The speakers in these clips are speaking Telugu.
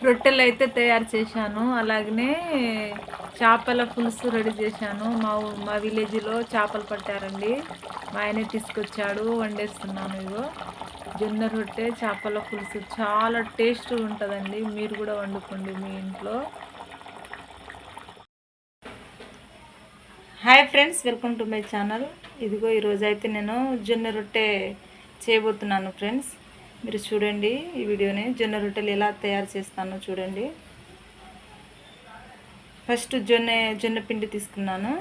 రొట్టెలు అయితే తయారు చేశాను. అలాగనే చేపల పులుసు రెడీ చేశాను. మా విలేజ్లో చేపలు పట్టారండి. మా ఆయనే తీసుకొచ్చాడు, వండేస్తున్నాను. ఇగో జొన్న రొట్టె చేపల పులుసు చాలా టేస్ట్గా ఉంటుందండి. మీరు కూడా వండుకోండి మీ ఇంట్లో. Hi friends, welcome to my channel. ఇదిగో ఈరోజు అయితే నేను జొన్న రొట్టె చేయబోతున్నాను ఫ్రెండ్స్. మీరు చూడండి ఈ వీడియోని. జొన్న రొట్టెలు ఎలా తయారు చేస్తానో చూడండి. ఫస్ట్ జొన్న పిండి తీసుకున్నాను.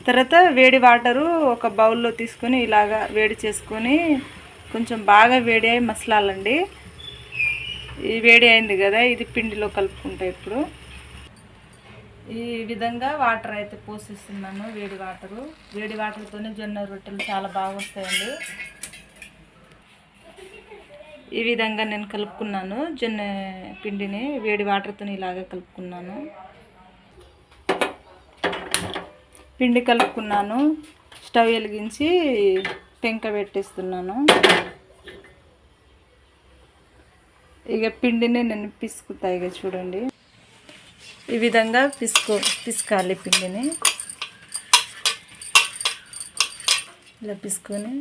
తర్వాత వేడి వాటరు ఒక బౌల్లో తీసుకొని ఇలాగా వేడి చేసుకొని కొంచెం బాగా వేడి అయి మసలాలండి. ఈ వేడి అయింది కదా, ఇది పిండిలో కలుపుకుంటా. ఇప్పుడు ఈ విధంగా వాటర్ అయితే పోసేస్తున్నాను. వేడి వాటర్తోనే జొన్న రొట్టెలు చాలా బాగా వస్తాయండి. ఈ విధంగా నేను కలుపుకున్నాను. జొన్న పిండిని వేడి వాటర్తో ఇలాగ కలుపుకున్నాను. పిండి కలుపుకున్నాను. స్టవ్ వెలిగించి పెంక పెట్టేస్తున్నాను. ఇక పిండిని నేను పిసుకుతా. ఇక చూడండి ఈ విధంగా పిసుకాలి పిండిని. ఇలా పిసుకొని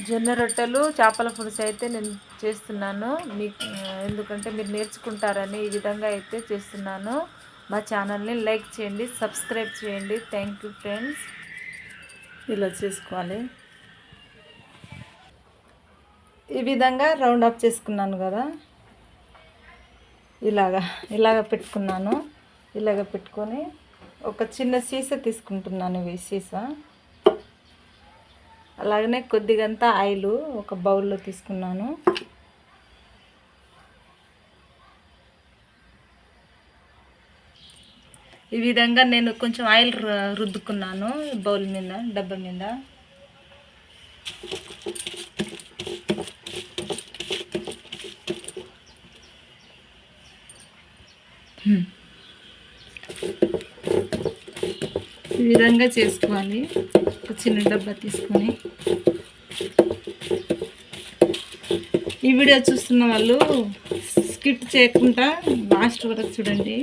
జొన్న రొట్టెలు చేపల పులుసు అయితే నేను చేస్తున్నాను మీకు, ఎందుకంటే మీరు నేర్చుకుంటారని ఈ విధంగా అయితే చేస్తున్నాను. మా ఛానల్ని లైక్ చేయండి, సబ్స్క్రైబ్ చేయండి. Thank you friends. ఇలా చేసుకోవాలి. ఈ విధంగా రౌండ్ అప్ చేసుకున్నాను కదా, ఇలాగ పెట్టుకున్నాను. ఇలాగ పెట్టుకొని ఒక చిన్న సీసా తీసుకుంటున్నాను. ఈ సీసా అలాగనే కొద్దిగంతా ఆయిల్ ఒక బౌల్లో తీసుకున్నాను. ఈ విధంగా నేను కొంచెం ఆయిల్ రుద్దుకున్నాను బౌల్ మీద, డబ్బా మీద. ఈ విధంగా చేసుకోవాలి. ఒక చిన్న డబ్బా తీసుకొని ఈ వీడియో చూస్తున్న వాళ్ళు స్కిప్ చేయకుండా లాస్ట్ వరకు చూడండి.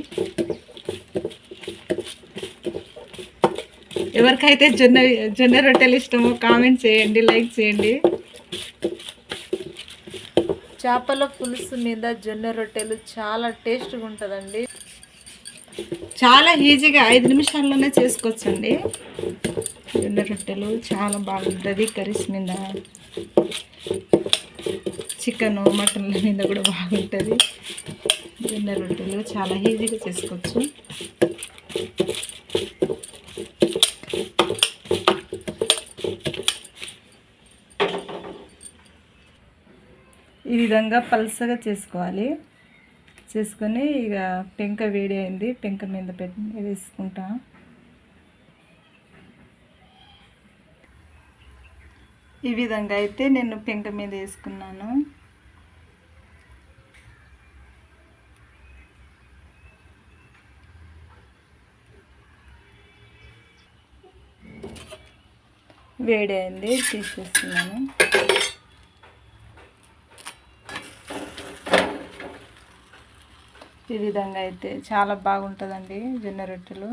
ఎవరికైతే జొన్న రొట్టెలు ఇష్టమో కామెంట్ చేయండి, లైక్ చేయండి. చేపల పులుసు మీద జొన్న రొట్టెలు చాలా టేస్ట్గా ఉంటుందండి. చాలా ఈజీగా 5 నిమిషాల్లోనే చేసుకోవచ్చండి. జొన్న రొట్టెలు చాలా బాగుంటుంది. కర్రీస్ మీద, చికెను మటన్ల మీద కూడా బాగుంటుంది. జొన్న రొట్టెలు చాలా ఈజీగా చేసుకోవచ్చు. ఈ విధంగా పల్సగా చేసుకోవాలి. చేసుకొని ఇక పెంక వేడి అయింది, పెంక మీద వేసుకుంటా. ఈ విధంగా అయితే నేను పెంక మీద వేసుకున్నాను. వేడి అయింది, తీసేస్తున్నాను. ఈ విధంగా అయితే చాలా బాగుంటుందండి జొన్న రొట్టెలు.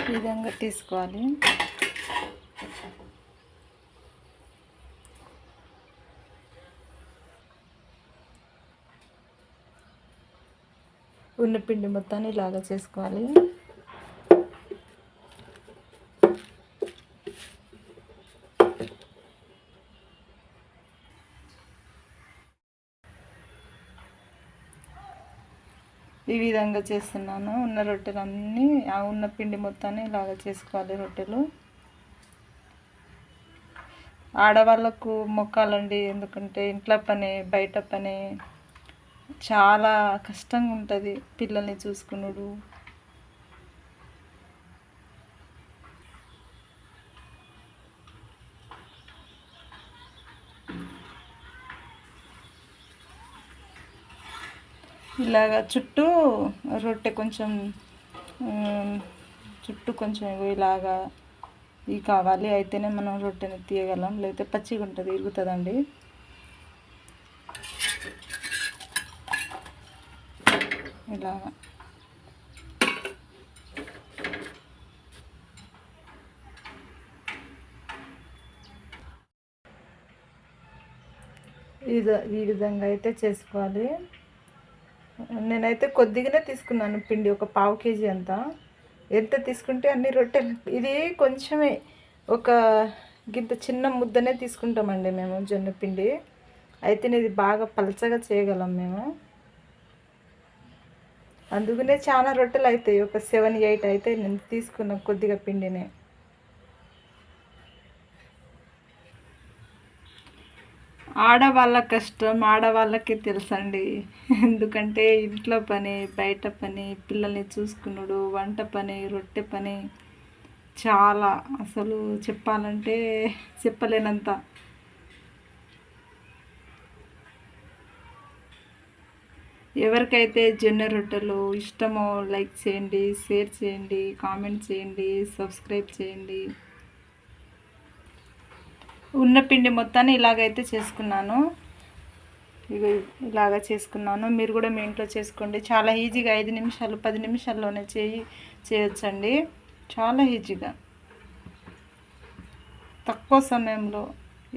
ఈ విధంగా తీసుకోవాలి. ఉన్న పిండి మొత్తాన్ని ఇలాగా చేసుకోవాలి. ఈ విధంగా చేస్తున్నాను. ఉన్న రొట్టెలన్నీ ఉన్న పిండి మొత్తాన్ని ఇలాగ చేసుకోవాలి. రొట్టెలు ఆడవాళ్ళకు మొక్కాలండి, ఎందుకంటే ఇంట్లో పని బయట పని చాలా కష్టంగా ఉంటుంది. పిల్లల్ని చూసుకునుడు, ఇలాగా చుట్టూ రొట్టె కొంచెం చుట్టూ కొంచెం ఇలాగా ఇవి కావాలి, అయితేనే మనం రొట్టెని తీయగలం, లేకపోతే పచ్చిగా ఉంటుంది, ఇరుగుతుందండి. ఇలాగా ఈ విధంగా అయితే చేసుకోవాలి. నేనైతే కొద్దిగానే తీసుకున్నాను పిండి, ఒక పావు కేజీ అంతా. ఎంత తీసుకుంటే అన్ని రొట్టెలు, ఇది కొంచెమే, ఒక గింత చిన్న ముద్దనే తీసుకుంటామండి మేము జొన్న పిండి. అయితే ఇది బాగా పలచగా చేయగలం మేము, అందుకనే చాలా రొట్టెలు అవుతాయి. ఒక 7-8 అయితే నేను తీసుకున్న కొద్దిగా పిండినే. ఆడవాళ్ళ కష్టం ఆడవాళ్ళకే తెలుసండి. ఎందుకంటే ఇంట్లో పని, బయట పని, పిల్లల్ని చూసుకున్నాడు, వంట పని, రొట్టె పని, చాలా అసలు చెప్పాలంటే చెప్పలేనంత. ఎవరికైతే జొన్న రొట్టెలు ఇష్టమో లైక్ చేయండి, షేర్ చేయండి, కామెంట్ చేయండి, సబ్స్క్రైబ్ చేయండి. ఉన్న పిండి మొత్తాన్ని ఇలాగైతే చేసుకున్నాను. ఇలాగ చేసుకున్నాను. మీరు కూడా మీ ఇంట్లో చేసుకోండి. చాలా ఈజీగా 5 నిమిషాలు 10 నిమిషాల్లోనే చేయొచ్చండి. చాలా ఈజీగా తక్కువ సమయంలో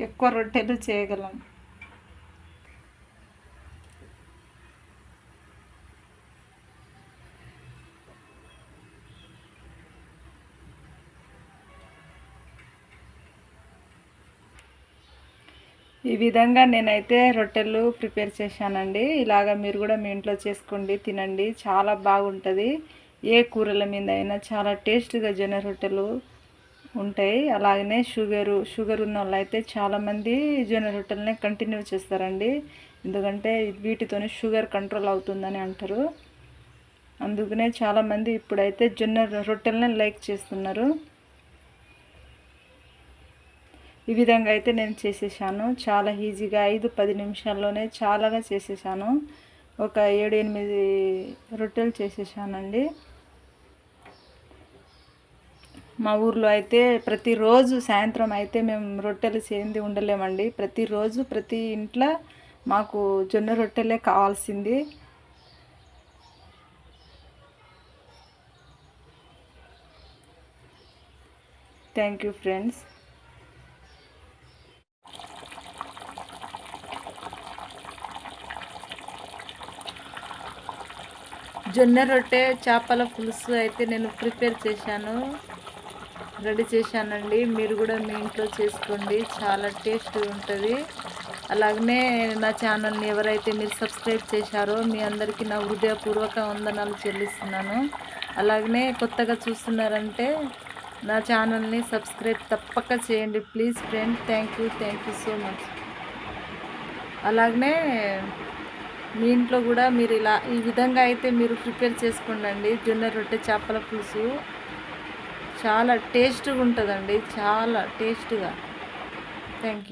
ఎక్కువ రొట్టెలు చేయగలం. ఈ విధంగా నేనైతే రొట్టెలు ప్రిపేర్ చేశానండి. ఇలాగ మీరు కూడా మీ ఇంట్లో చేసుకోండి, తినండి, చాలా బాగుంటుంది. ఏ కూరల మీద అయినా చాలా టేస్ట్గా జొన్న రొట్టెలు ఉంటాయి. అలాగనే షుగర్ ఉన్న వాళ్ళు అయితే చాలామంది జొన్న రొట్టెలనే కంటిన్యూ చేస్తారండి. ఎందుకంటే వీటితోనే షుగర్ కంట్రోల్ అవుతుందని అంటారు. అందుకనే చాలామంది ఇప్పుడైతే జొన్న రొట్టెలనే లైక్ చేస్తున్నారు. ఈ విధంగా అయితే నేను చేసేసాను. చాలా ఈజీగా 5-10 నిమిషాల్లోనే చాలాగా చేసేసాను. ఒక 7-8 రొట్టెలు చేసేసానండి. మా ఊర్లో అయితే ప్రతిరోజు సాయంత్రం అయితే మేము రొట్టెలు చేయింది ఉండలేమండి. ప్రతిరోజు ప్రతి ఇంట్లో మాకు జొన్న రొట్టెలే కావాల్సింది. Thank you friends. జొన్న రొట్టె చేపల పులుసు అయితే నేను ప్రిపేర్ చేశాను, రెడీ చేశానండి. మీరు కూడా మీ ఇంట్లో చేసుకోండి, చాలా టేస్ట్గా ఉంటుంది. అలాగనే నా ఛానల్ని ఎవరైతే మీరు సబ్స్క్రైబ్ చేశారో మీ అందరికీ నా హృదయపూర్వక వందనాలు చెల్లిస్తున్నాను. అలాగనే కొత్తగా చూస్తున్నారంటే నా ఛానల్ని సబ్స్క్రైబ్ తప్పక చేయండి please friend. Thank you so much. అలాగనే మీ ఇంట్లో కూడా మీరు ఈ విధంగా అయితే మీరు ప్రిపేర్ చేసుకోండి. జొన్న రొట్టె చేపల పులుసు చాలా టేస్ట్గా ఉంటుందండి, చాలా టేస్ట్గా. Thank you.